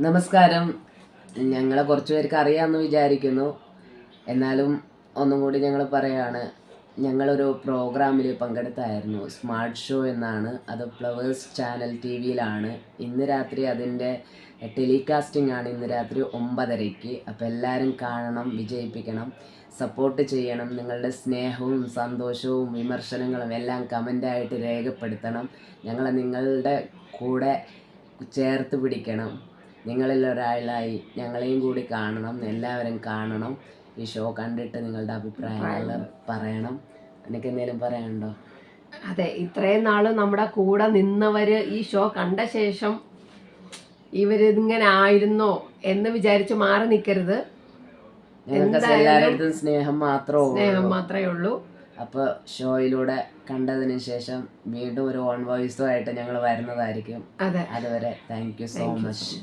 നമസ്കാരം. ഞങ്ങളെ കുറച്ച് പേർക്ക് അറിയാമെന്ന് വിചാരിക്കുന്നു. എന്നാലും ഒന്നും കൂടി ഞങ്ങൾ പറയാണ്, ഞങ്ങളൊരു പ്രോഗ്രാമിൽ പങ്കെടുത്തായിരുന്നു. സ്മാർട്ട് ഷോ എന്നാണ്. അത് ഫ്ലവേഴ്സ് ചാനൽ TV-യിലാണ്. ഇന്ന് രാത്രി അതിൻ്റെ ടെലികാസ്റ്റിംഗ് ആണ്. ഇന്ന് രാത്രി 9:30-ക്ക്. അപ്പോൾ എല്ലാവരും കാണണം, വിജയിപ്പിക്കണം, സപ്പോർട്ട് ചെയ്യണം. നിങ്ങളുടെ സ്നേഹവും സന്തോഷവും വിമർശനങ്ങളും എല്ലാം കമൻ്റായിട്ട് രേഖപ്പെടുത്തണം. ഞങ്ങളെ നിങ്ങളുടെ കൂടെ ചേർത്ത് പിടിക്കണം. നിങ്ങളിൽ ഒരാളായി ഞങ്ങളെയും കൂടി കാണണം. എല്ലാവരും കാണണം. ഈ ഷോ കണ്ടിട്ട് നിങ്ങളുടെ അഭിപ്രായങ്ങൾ പറയണം. എനിക്ക് എന്തെങ്കിലും പറയാനുണ്ടോ? അതെ, ഇത്രയും നാളും നമ്മുടെ കൂടെ നിന്നവര് ഈ ഷോ കണ്ട ശേഷം ഇവരിങ്ങനെ ആയിരുന്നോ എന്ന് വിചാരിച്ച് മാറി നിൽക്കരുത്. എല്ലാവരുടെ സ്നേഹം മാത്രമേ ഉള്ളൂ. അപ്പോൾ ഷോയിലൂടെ കണ്ടതിന് ശേഷം വീണ്ടും ഒരു ഓൺ വോയിസുമായിട്ട് ഞങ്ങൾ വരുന്നതായിരിക്കും. അതുവരെ താങ്ക് യു സോ മച്ച്.